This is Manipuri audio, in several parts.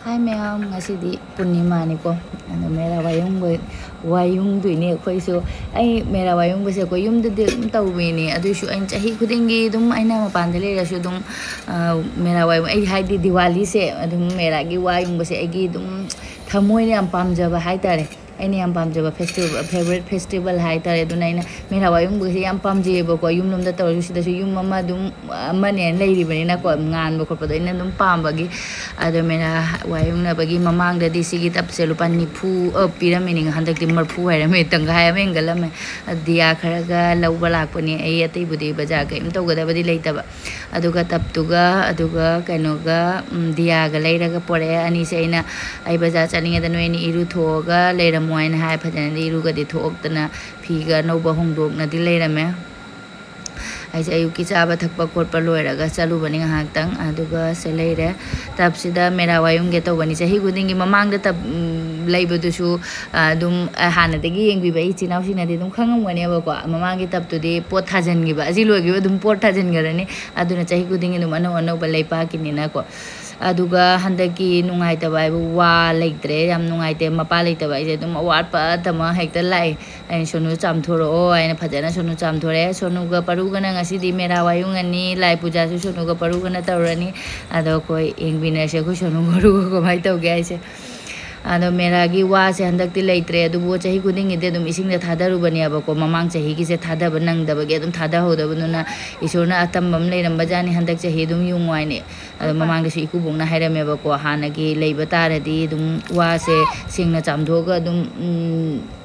Hi ma'am, ngasidi Purnima ni ko. Ano mera wayung du ni ko isu ai mera wayung base ko yum de tawbi ni adu shu an chahi khudingi dum aina ma pandale ra shu dum mera wayung ai haidi Diwali se adum mera gi wayung base agi dum thamoi ni am pamjaba hai tare any am pamjaba festival favorite festival hai tare du naina mera wayung base am pamje ba ko yum lom da taw shu da shu yum mama dum amane lai ri bani na ko ngan ba ko pa ina dum pam bagi adu mera wayung na bagi mamang da di sigi tap se lupan ni pu piramini handak di marfu hai me tang hai me ngalam dia kharaga lawba lakpani ai atai budi baja ga im to ga badi leitaba aduga tap tuga aduga kainoga dia ga leiraga pore ani se ina ai baja chalinga da noini iru thoga leiram moina hai phajana di iru ga di thokdana phiga noba hongdok na di leirame aise ayuki chaba thakpa khotpa loiraga chalu bani ngahak aduga se leire tapsida mera wayung ge to bani chahi gudingi mamang da tab leibadusu dum hana degi yengbi bai chinau sina de dum khangam gani ba ko mamang ge tab tu de pot thajan gi ba ji logi ba dum pot thajan garani aduna chahi gudingi dum ano ba leipa kinina ko aduga handaki nungaite bai wa leitre yam nungaite mapa leite bai je dum awat pa tama hekta lai ai sonu chamthoro o ai phajana sonu chamthore sonu ga paruga na ngasi di mera wayung ani lai puja su sonu ga paruga na tawrani ado koi engbina se ko sonu goru ko mai taw ge ai se ado mera gi wa se handak ti leitre adu bo chahi kuding ide dum ising da thadaru bani aba ko mamang chahi gi se thada banang da bage dum thada ho da bununa isona atam bam leiram bajani handak chahi dum yung wai ne ado mamang da su iku bong na hairame ba ko hana gi leiba taradi dum wa se singna chamthoga dum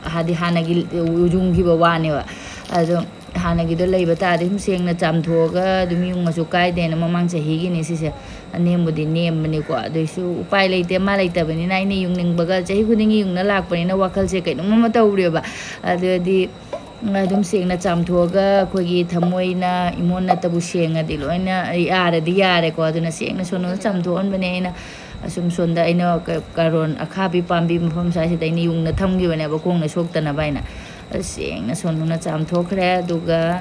hadi hana gi ujung gi ba wa ne ba ado hana gi do leiba taradi dum singna chamthoga dum yung asu kai de na mamang chahi gi ni si se nemudi nemani ko adusu upai leite ma leite bani nai ni yung ning bagal chahi kudingi yung na lakpani na wakal se kai num ma tawre ba adi dum sengna chamthoga khogi thamoi na imon na tabu senga di loina yare di yare ko aduna sengna sono chamthon bani na asum sonda ina karon akhabi pambi mphom sa se dai ni yung na thamgi bani ba kong na sok tana baina sengna sono na chamthokre duga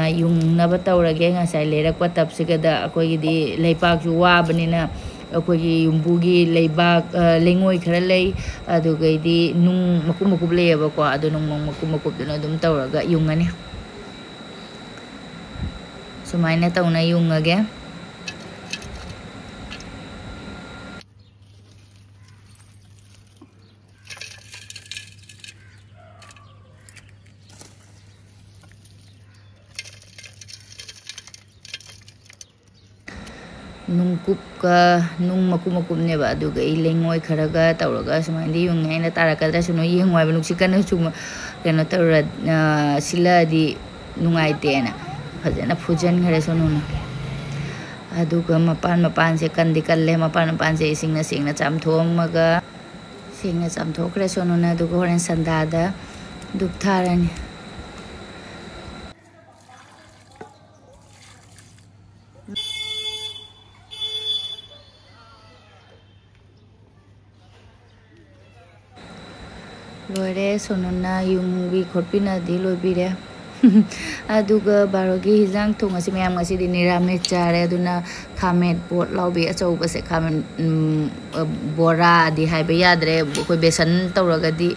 yung naba tawrage ngasai leirakwa tapsigada akoi di leipak ju wa banina akoi yumbugi leibak lengoi khara lei aduga di nung makum lei ba ko adu nung makum duna dum tawraga yung ani sumaina tawna yung age nung makum ne ba aduga ilengoi kharaga tawraga sumandi yung aina tarakadra suno yengoi ba nuksikana suma keno tawra sila di nungaite na phajana phujan khare sono na aduga mapan se kandi kalle mapan se singna chamthomaga singna chamthokre sono na aduga horen sandada duk tharani loire sonona yung wi khotpina di loibire aduga barogi hijang thonga si mayam ngasi di nirame chare aduna khamet pot lawbi achauba se khamen bora di haiba yadre koi besan tawraga di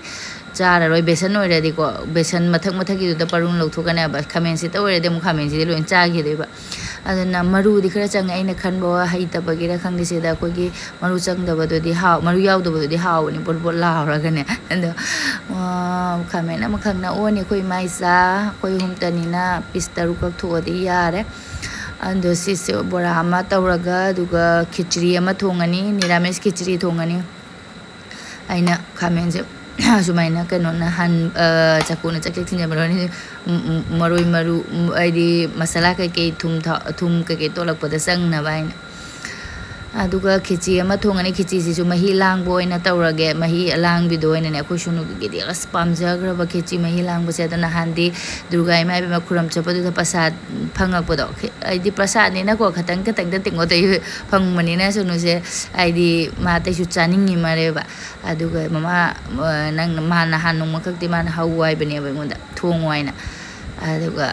chara roi besan oire di ko besan mathak gi da parun lokthokana ba khamen si tawre de mu khamen si loin cha gi deba aduna maru di khara chang aina khanbo haita bagira khangdi se da ko gi maru chang da bado di haw maru yaw da bado di haw ni bol la ra gane ando khamen am khangna oni koi maisa koi humtani na pistaru ka tho di yare ando si se bora ama tawraga duga khichri ama thongani nirames khichri thongani aina khamen je sumaina kano na han chakuna chakle tinja maroni maru aidi masala kai thum kai tolak pada sang na bain aduga khichi ama thongani khichi si su mahi lang boina tawrage mahi alang bidoina ne ko sunu gi di aspam jagra ba khichi mahi lang bo se da na handi durgai mai ba khuram chapadu da pasad phangak bodo aidi prasad ni na ko khatang da tingo dei phang mani na sunu se aidi ma tai su chaningi mare ba aduga mama nang ma na hanung makak ti man hawai bani ba ngunda thongwai na aduga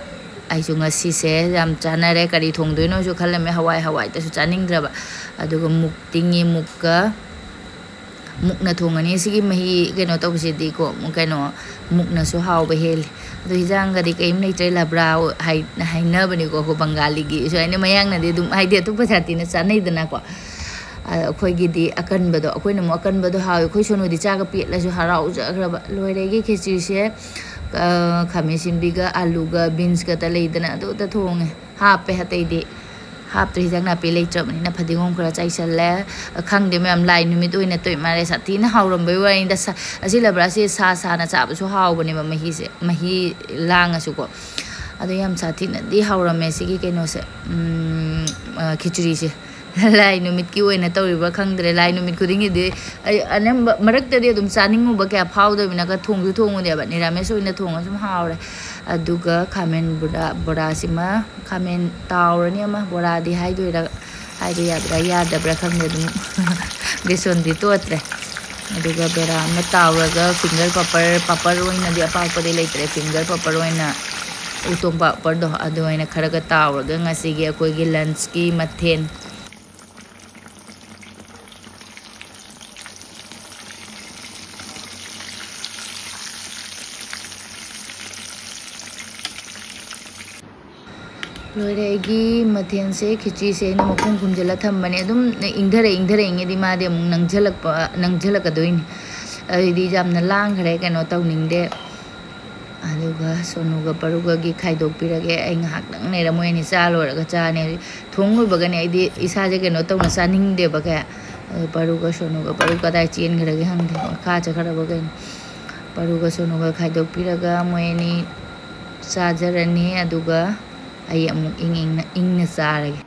ꯑꯩꯁꯨ ꯉꯁꯤꯁꯦ ꯌꯥꯝ ꯆꯥꯅꯔꯦ ꯀꯔꯤ ꯊꯣꯡꯗꯣꯏꯅꯣꯁꯨ ꯈꯜꯂꯝꯃꯦ ꯍꯋꯥꯏꯇꯁꯨ ꯆꯥꯅꯤꯡꯗ꯭ꯔꯕ ꯑꯗꯨꯒ ꯃꯨꯛ ꯇꯤꯡꯉꯤ ꯃꯨꯛꯅ ꯊꯣꯡꯉꯅꯤ ꯁꯤꯒꯤ ꯃꯍꯤ ꯀꯩꯅꯣ ꯇꯧꯕꯁꯤꯗꯤꯀꯣ ꯀꯩꯅꯣ ꯃꯨꯛꯅꯁꯨ ꯍꯥꯎꯕ ꯍꯦꯜꯂꯤ ꯑꯗꯣ ꯍꯤꯟꯖꯥꯡꯒꯗꯤ ꯀꯩꯝ ꯂꯩꯇ꯭ꯔꯦ ꯂꯕ꯭ꯔꯥ ꯍꯥꯏꯅꯕꯅꯤꯀꯣ ꯕꯪꯒꯥꯂꯤꯒꯤ ꯁꯨꯃꯥꯏꯅ ꯃꯌꯥꯡꯅꯗꯤ ꯑꯗꯨꯝ ꯍꯥꯏꯗꯤ ꯑꯇꯣꯞꯄ ꯖꯥꯇꯤꯅ ꯆꯥꯅꯩꯗꯅꯀꯣ ꯑꯩꯈꯣꯏꯒꯤꯗꯤ ꯑꯀꯟꯕꯗꯣ ꯑꯩꯈꯣꯏꯅ ꯑꯃꯨꯛ ꯑꯀꯟꯕꯗꯣ ꯍꯥꯎꯋꯤ ꯑꯩꯈꯣꯏ ꯁꯣꯅꯨꯗꯤ ꯆꯥꯒ ꯄꯦꯠꯂꯁꯨ ꯍꯔꯥꯎꯖꯈ꯭ꯔꯕ ꯂꯣꯏꯔꯦꯒꯤ ꯈꯦꯆꯤꯁꯦ ꯈꯥꯃꯦꯟ ꯁꯤꯟꯕꯤꯒ ꯑꯂꯨꯒ ꯕꯤꯟꯁꯀꯇ ꯂꯩꯗꯅ ꯑꯗꯨꯗ ꯊꯣꯡꯉꯦ ꯍꯥꯞꯄꯦ ꯑꯇꯩꯗꯤ ꯍꯥꯞꯇ꯭ꯔꯦ ꯍꯤꯟꯖꯥꯡ ꯅꯥꯄꯤ ꯂꯩꯇ꯭ꯔꯕꯅꯤꯅ ꯐꯗꯤꯒꯣꯝ ꯈꯔ ꯆꯥꯏꯁꯜꯂꯦ ꯈꯪꯗꯦ ꯃꯌꯥꯝ ꯂꯥꯏ ꯅꯨꯃꯤꯠ ꯑꯣꯏꯅ ꯇꯣꯏ ꯃꯥꯜꯂꯦ ꯁꯥꯊꯤꯅ ꯍꯥꯎꯔꯝꯕꯩ ꯋꯥꯔꯤꯅꯤꯗ ꯑꯁꯤ ꯂꯕ꯭ꯔꯥꯁꯦ ꯁꯥꯅ ꯆꯥꯕꯁꯨ ꯍꯥꯎꯕꯅꯦꯕ ꯃꯍꯤꯁꯦ ꯃꯍꯤ ꯂꯥꯡꯉꯁꯨꯀꯣ ꯑꯗꯣ ꯌꯥꯝ ꯁꯥꯊꯤꯅꯗꯤ ꯍꯥꯎꯔꯝꯃꯦ ꯁꯤꯒꯤ ꯀꯩꯅꯣꯁꯦ ꯈꯤꯆꯨꯔꯤꯁꯦ ꯂꯥꯏ ꯅꯨꯃꯤꯠꯀꯤ ꯑꯣꯏꯅ ꯇꯧꯔꯤꯕ꯭ꯔꯥ ꯈꯪꯗ꯭ꯔꯦ ꯂꯥꯏ ꯅꯨꯃꯤꯠ ꯈꯨꯗꯤꯡꯒꯤꯗꯤ ꯑꯩ ꯑꯅꯝꯕ ꯃꯔꯛꯇꯗꯤ ꯑꯗꯨꯝ ꯆꯥꯅꯤꯡꯉꯨꯕ ꯀꯌꯥ ꯐꯥꯎꯗꯕꯅꯤꯅ ꯊꯣꯡꯁꯨ ꯊꯣꯡꯉꯨꯅꯦꯕ ꯅꯤꯔꯥꯃꯦꯁ ꯑꯣꯏꯅ ꯊꯣꯡꯉ ꯁꯨꯝ ꯍꯥꯎꯔꯦ ꯑꯗꯨꯒ ꯈꯥꯃꯦꯟ ꯕꯣꯔꯥꯁꯤꯃ ꯈꯥꯃꯦꯟ ꯇꯥꯎꯔꯅꯤ ꯑꯃ ꯕꯣꯔꯥꯗꯤ ꯍꯥꯏꯗꯣꯏꯔꯥ ꯍꯥꯏꯕ ꯌꯥꯗ꯭ꯔꯥ ꯌꯥꯗꯕ꯭ꯔꯥ ꯈꯪꯗꯦ ꯑꯗꯨꯝ ꯕꯦꯁꯣꯟꯗꯤ ꯇꯣꯠꯇ꯭ꯔꯦ ꯑꯗꯨꯒ ꯕꯣꯔꯥ ꯑꯃ ꯇꯥꯎꯔꯒ ꯐꯤꯡꯒꯔ ꯄꯥꯄꯔ ꯑꯣꯏꯅꯗꯤ ꯑꯄꯥꯛꯄꯗꯤ ꯂꯩꯇ꯭ꯔꯦ ꯐꯤꯡꯒꯔ ꯄꯥꯄꯔ ꯑꯣꯏꯅ ꯎꯇꯣꯡ ꯄꯥꯄꯔꯗꯣ ꯑꯗꯨ ꯑꯣꯏꯅ ꯈꯔꯒ ꯇꯥꯎꯔꯒ ꯉꯁꯤꯒꯤ ꯑꯩꯈꯣꯏꯒꯤ ꯂꯟꯆꯀꯤ ꯃꯊꯦꯜ ꯂꯣꯏꯔꯦ ꯑꯩꯒꯤ ꯃꯊꯦꯜꯁꯦ ꯈꯤꯆꯤꯁꯦ ꯑꯩꯅ ꯃꯈꯨꯝ ꯈꯨꯝꯖꯤꯜꯂ ꯊꯝꯕꯅꯦ ꯑꯗꯨꯝ ꯏꯪꯊꯔꯛꯏꯉꯩꯗꯤ ꯃꯥꯗꯤ ꯑꯃꯨꯛ ꯅꯪꯁꯤꯜꯂꯛꯀꯗꯣꯏꯅꯤ ꯑꯗꯨꯗꯤ ꯌꯥꯝꯅ ꯂꯥꯡꯈ꯭ꯔꯦ ꯀꯩꯅꯣ ꯇꯧꯅꯤꯡꯗꯦ ꯑꯗꯨꯒ ꯁꯣꯅꯨꯒ ꯄꯔꯨꯒꯒꯤ ꯈꯥꯏꯗꯣꯛꯄꯤꯔꯒꯦ ꯑꯩ ꯉꯥꯏꯍꯥꯛꯇꯪ ꯂꯩꯔ ꯃꯣꯏ ꯑꯅꯤ ꯆꯥ ꯂꯣꯏꯔꯒ ꯆꯥꯅꯤ ꯊꯣꯡ ꯂꯣꯏꯕꯒꯅꯦ ꯑꯩꯗꯤ ꯏꯁꯥꯁꯦ ꯀꯩꯅꯣ ꯇꯧꯅ ꯆꯥꯅꯤꯡꯗꯦꯕ ꯀꯌꯥ ꯄꯔꯨꯒ ꯁꯣꯅꯨꯒ ꯄꯔꯨ ꯀꯗꯥꯏ ꯆꯦꯟꯈ꯭ꯔꯒꯦ ꯈꯪꯗꯦ ꯃꯈꯥ ꯆꯠꯈ꯭ꯔꯕ ꯀꯩꯅꯣ ꯄꯔꯨꯒ ꯁꯣꯅꯨꯒ ꯈꯥꯏꯗꯣꯛꯄꯤꯔꯒ ꯃꯣꯏ ꯑꯅꯤ ꯆꯥꯖꯔꯅꯤ ꯑꯗꯨꯒ ꯑꯩ ꯑꯃꯨꯛ ꯏꯪꯅ ꯆꯥꯔꯒꯦ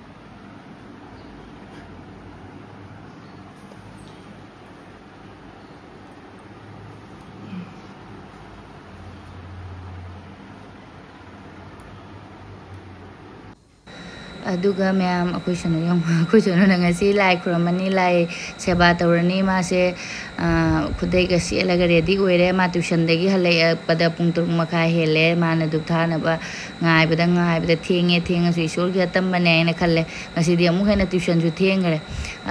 ꯑꯗꯨꯒ ꯃꯌꯥꯝ ꯑꯩꯈꯣꯏ ꯁꯣꯅꯨꯅ ꯉꯁꯤ ꯂꯥꯏ ꯈꯨꯔꯝꯃꯅꯤ ꯂꯥꯏ ꯁꯦꯕꯥ ꯇꯧꯔꯅꯤ ꯃꯥꯁꯦ ꯈꯨꯗꯩꯒ ꯁꯦꯠꯂꯒ ꯔꯦꯗꯤ ꯑꯣꯏꯔꯦ ꯃꯥ ꯇ꯭ꯌꯨꯁꯟꯗꯒꯤ ꯍꯜꯂꯛꯄꯗ ꯄꯨꯡ 3:30 ꯍꯦꯜꯂꯦ ꯃꯥꯅ ꯙꯨꯞ ꯊꯥꯅꯕ ꯉꯥꯏꯕꯗ ꯊꯦꯡꯉꯁꯨ ꯏꯁꯣꯔꯒꯤ ꯑꯇꯝꯕꯅꯦ ꯍꯥꯏꯅ ꯈꯜꯂꯦ ꯉꯁꯤꯗꯤ ꯑꯃꯨꯛ ꯍꯦꯟꯅ ꯇ꯭ꯌꯨꯁꯟꯁꯨ ꯊꯦꯡꯈ꯭ꯔꯦ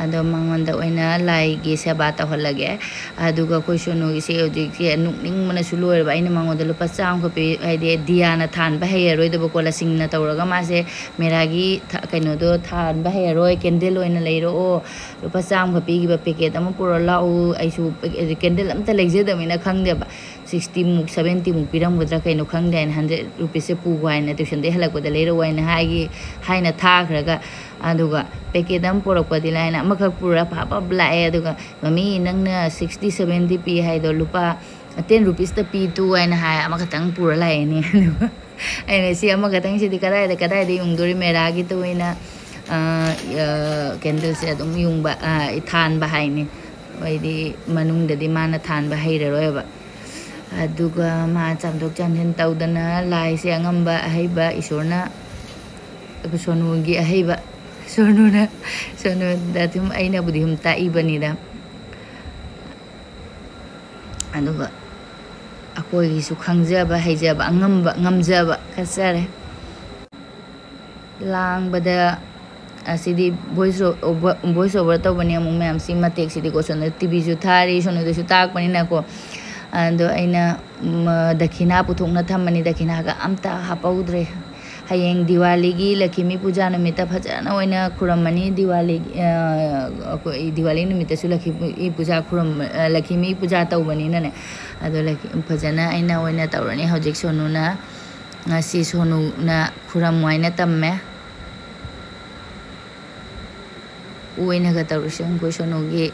ꯑꯗꯣ ꯃꯉꯣꯟꯗ ꯑꯣꯏꯅ ꯂꯥꯏꯒꯤ ꯁꯦꯕꯥ ꯇꯧꯍꯜꯂꯒꯦ ꯑꯗꯨꯒ ꯑꯩꯈꯣꯏ ꯁꯣꯅꯨꯒꯤꯁꯦ ꯍꯧꯖꯤꯛꯁꯦ ꯅꯣꯛꯅꯤꯡꯕꯅꯁꯨ ꯂꯣꯏꯔꯕ ꯑꯩꯅ ꯃꯉꯣꯟꯗ ꯂꯨꯄꯥ 100 ꯄꯤ ꯍꯥꯏꯗꯤ ꯗꯤꯌꯥꯅ ꯊꯥꯟꯕ ꯍꯩꯔꯔꯣꯏꯗꯕꯀꯣ ꯂꯁꯤꯡꯅ ꯇꯧꯔꯒ ꯃꯥꯁꯦ ꯃꯦꯔꯥꯒꯤ ꯀꯩꯅꯣꯗꯣ ꯊꯥꯟꯕ ꯍꯩꯔꯔꯣꯏ ꯀꯦꯟꯗꯜ ꯑꯣꯏꯅ ꯂꯩꯔꯛꯑꯣ ꯂꯨꯄꯥ 100 ꯄꯤꯈꯤꯕ ꯄꯦꯀꯦꯠ ꯑꯃ ꯄꯨꯔ ꯂꯥꯛꯎ ꯑꯩꯁꯨ ꯀꯦꯟꯗꯜ ꯑꯝꯇ ꯂꯩꯖꯗꯕꯅꯤ나 ꯈꯪꯗꯦꯕ 60 70 ꯄꯤꯔꯝꯒꯗ꯭ꯔꯥ ꯀꯩꯅꯣ ꯈꯪꯗꯦ ꯍꯥꯏꯅ 100 ꯔꯨꯄꯤꯁꯁꯦ ꯄꯨꯒꯣ ꯍꯥꯏꯅ ꯇ꯭ꯌꯨꯁꯟꯗꯩ ꯍꯜꯂꯛꯄꯗ ꯂꯩꯔꯛꯑꯣ ꯍꯥꯏꯅ ꯊꯥꯈ꯭ꯔꯒ ꯑꯗꯨꯒ ꯄꯦꯀꯦꯠ ꯑꯃ ꯄꯨꯔꯛꯄꯗꯤ ꯂꯥꯏꯅ ꯑꯃꯈꯛ ꯄꯨꯔ ꯄꯥꯄ ꯂꯥꯛꯑꯦ ꯑꯗꯨꯒ ꯃꯃꯤ ꯅꯪꯅ 60 70 ꯄꯤ ꯍꯥꯏꯗꯣ ꯂꯨꯄꯥ 10 ꯔꯨꯄꯤꯁꯇ ꯄꯤꯇꯨ ꯍꯥꯏꯅ ꯍꯥꯏ ꯑꯃꯈꯛꯇꯪ ꯄꯨꯔ ꯂꯥꯛꯑꯦꯅꯦ ꯑꯗꯨꯒ ꯑꯩꯅ ꯁꯤ ꯑꯃꯈꯛꯇꯪꯁꯤꯗꯤ ꯀꯗꯥꯏꯗ ꯌꯨꯡꯗꯣꯔꯤ ꯃꯦꯔꯥꯒꯤꯇ ꯑꯣꯏꯅ ꯀꯦꯟꯗꯜꯁꯦ ꯑꯗꯨꯝ ꯊꯥꯟꯕ ꯍꯥꯏꯅꯤ ꯍꯥꯏꯗꯤ ꯃꯅꯨꯡꯗꯗꯤ ꯃꯥꯅ ꯊꯥꯟꯕ ꯍꯩꯔꯔꯣꯏꯕ ꯑꯗꯨꯒ ꯃꯥ ꯆꯥꯝꯊꯣꯛ ꯆꯥꯝꯁꯤꯟ ꯇꯧꯗꯅ ꯂꯥꯏꯁꯦ ꯑꯉꯝꯕ ꯑꯍꯩꯕ ꯏꯁꯣꯔꯅ ꯁꯣꯅꯨꯒꯤ ꯑꯍꯩꯕ ꯁꯣꯅꯨꯗ ꯑꯗꯨꯝ ꯑꯩꯅꯕꯨꯗꯤ ꯁꯨꯝ ꯇꯥꯛꯏꯕꯅꯤꯗ ꯑꯗꯨꯒ ꯑꯩꯈꯣꯏꯒꯤꯁꯨ ꯈꯪꯖꯕ ꯍꯩꯖꯕ ꯉꯝꯖꯕ ꯈꯠꯆꯔꯦ ꯂꯥꯡꯕꯗ ꯑꯁꯤꯗꯤ ꯚꯣꯏꯁ ꯑꯣꯚꯔ ꯇꯧꯕꯅꯤ ꯑꯃꯨꯛ ꯃꯌꯥꯝꯁꯤ ꯃꯇꯦꯛꯁꯤꯗꯤꯀꯣ ꯁꯣꯝꯗ ꯇꯤꯚꯤꯁꯨ ꯊꯥꯔꯤ ꯁꯣꯝꯗꯁꯨ ꯇꯥꯛꯄꯅꯤꯅꯀꯣ ꯑꯗꯣ ꯑꯩꯅ ꯗꯈꯤꯅꯥ ꯄꯨꯊꯣꯛꯅ ꯊꯝꯕꯅꯤ ꯗꯈꯤꯅꯥꯒ ꯑꯝꯇ ꯍꯥꯞꯍꯧꯗ꯭ꯔꯦ ꯍꯌꯦꯡ ꯗꯤꯋꯥꯂꯤꯒꯤ ꯂꯛꯈꯤꯃꯤ ꯄꯨꯖꯥ ꯅꯨꯃꯤꯠꯇ ꯐꯖꯅ ꯑꯣꯏꯅ ꯈꯨꯔꯝꯃꯅꯤ ꯗꯤꯋꯥꯂꯤ ꯅꯨꯃꯤꯠꯇꯁꯨ ꯂꯛꯈꯤꯃꯤ ꯄꯨꯖꯥ ꯇꯧꯕꯅꯤꯅꯅꯦ ꯑꯗꯣ ꯐꯖꯅ ꯑꯩꯅ ꯑꯣꯏꯅ ꯇꯧꯔꯅꯤ ꯍꯧꯖꯤꯛ ꯉꯁꯤ ꯁꯣꯅꯨꯅ ꯈꯨꯔꯝꯃꯨ ꯍꯥꯏꯅ ꯇꯝꯃꯦ ꯑꯣꯏꯅꯒ ꯇꯧꯔꯤꯁꯦ ꯑꯩꯈꯣꯏ ꯁꯣꯅꯨꯒꯤ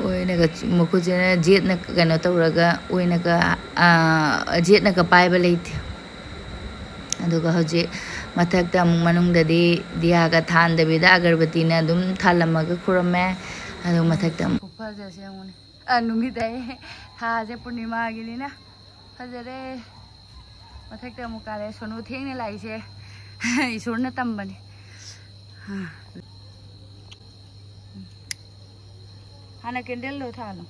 ꯑꯣꯏꯅꯒ ꯃꯈꯨꯠꯁꯤꯅ ꯖꯦꯠꯅ ꯀꯩꯅꯣ ꯇꯧꯔꯒ ꯖꯦꯠꯅꯒ ꯄꯥꯏꯕ ꯂꯩꯇꯦ ꯑꯗꯨꯒ ꯍꯧꯖꯤꯛ ꯃꯊꯛꯇ ꯑꯃꯨꯛ ꯃꯅꯨꯡꯗꯗꯤ ꯗꯤꯌꯥꯒ ꯊꯥꯟꯗꯕꯤꯗ ꯑꯒꯔꯕꯇꯤꯅ ꯑꯗꯨꯝ ꯊꯥꯜꯂꯝꯃꯒ ꯈꯨꯔꯝꯃꯦ ꯑꯗꯨꯒ ꯃꯊꯛꯇ ꯑꯃꯨꯛ ꯐꯖꯁꯦ ꯑꯃꯨꯛꯅꯦ ꯅꯨꯃꯤꯠꯇꯩ ꯊꯥꯁꯦ ꯄꯨꯔꯅꯤꯃꯥꯒꯤꯅꯤꯅ ꯐꯖꯔꯦ ꯃꯊꯛꯇ ꯑꯃꯨꯛ ꯀꯥꯔꯦ ꯁꯣꯅꯨ ꯊꯦꯡꯅ ꯂꯥꯛꯏꯁꯦ ꯏꯁꯣꯔꯅ ꯇꯝꯕꯅꯤ ꯍꯥꯟꯅ ꯀꯦꯟꯗꯜꯗꯣ ꯊꯥꯜꯂꯣ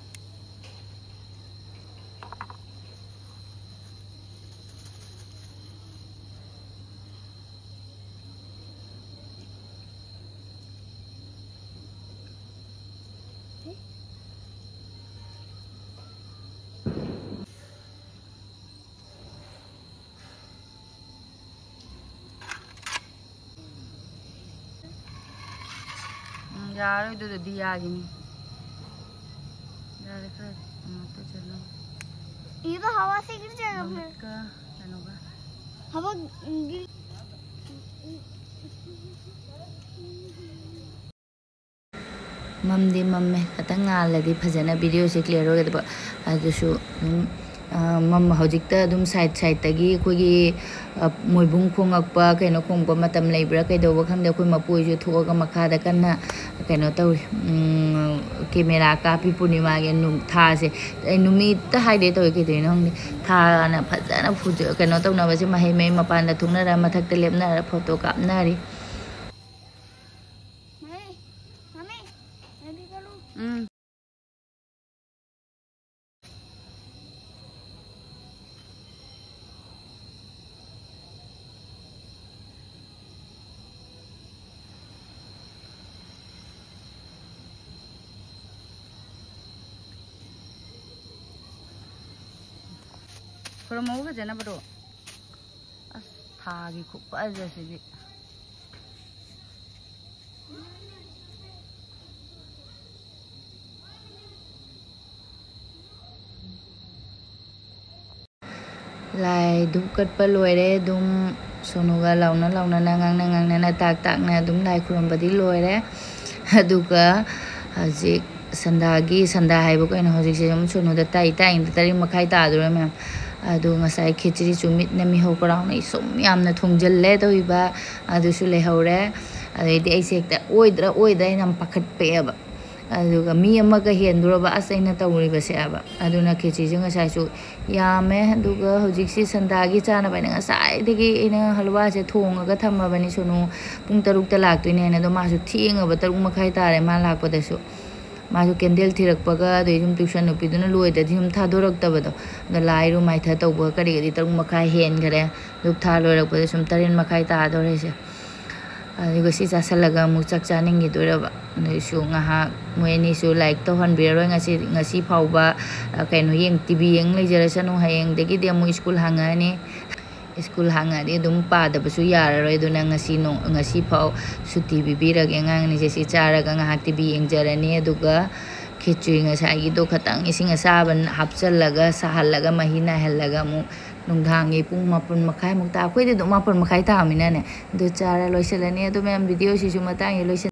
ꯌꯥꯔꯣꯏꯗꯨꯗꯤ ꯌꯥꯒꯤꯅꯤ ꯌꯥꯔꯦ ꯈꯔ ꯑꯃꯠꯇ ꯆꯠꯂꯣ ये तो हवा से गिर जाएगा फिर का कनोगा हवा गिर मम्दी मम्मे खतंग ngaladi phajana video se clear hogadaba adusu मम हौजिकता दुम साइड साइड तगी कोगी मोइबुंग खोंगकपा कइनो खोंगपा मतम लेब्रा कइदोबा खंगदे कोइ मपुइजु थोगा मखादा कन्ना कइनो तौ कैमरा कापी पूर्णिमा गे नु थासे नुमित हाइडे तौ कइदिनो हंगदे थाना फजना फुजु कइनो तौनाबसे महे मे मपानदा थुंगनारा मथक्ता लेबनारा फोटो कापनारी मम्मी मैं भी करूं Kalau mau ke jana bro, as thagi kup aja sih. Lai dukat peluere dum sonuga launa nangang na tak na dum lai kuram badi luere, duka hazik sandagi sandahai bukan hazik sih jam sonu datai ini tadi makai tak ada memang. Adu ngasai khichiri chumit na mi ho paraw na isom yamna thongjalle to iba adu su le hore adu di ai sekta oidra nam pakhat pe aba adu ga mi ama ga hendura ba asaina tawri ba se aba adu na khichiri jing ngasai su yame adu ga hojik si sandagi chana ba na ngasai degi ina halwa se thonga ga thamma bani sunu pung 6 ta lak tuine na do ma su thinga ba 3 makhai tare ma lak pa da su माजु कैंडल थिरकपगा दुम ट्यूशन नुपीदुना लोइदा दिम थादोरक्तबदो द लाइरु माइथा तौबा करी गदी 3 मखाइ हेनगरे दुप था लोइरकपदे सुम 3 मखाइ तादोरेसे अदिगो सि चासलगा मु चक चानिंगि दोरबा नैसु ngहा मोयनिसु लाइक तो हनबिरoi ngasi फावबा कैनो येंग टीवी येंग लेजरसनु हायेंग देगी देमु स्कूल हांगानी स्कूल हांगादी दुम पादबसु याररोय दुना ngasi फाव सुटी बिबिरगे ngang ni jesi charaga ngahak TV येंगजरनी अदुगा खिचुई ngasai gi do khatang ising asaban hapchallaga sahallaga mahina hellaga mu nungdhangi pung 4 makhai mukta khoi de do 4 makhai ta amina ne do chara loiselani adu mem video si ju matang loisel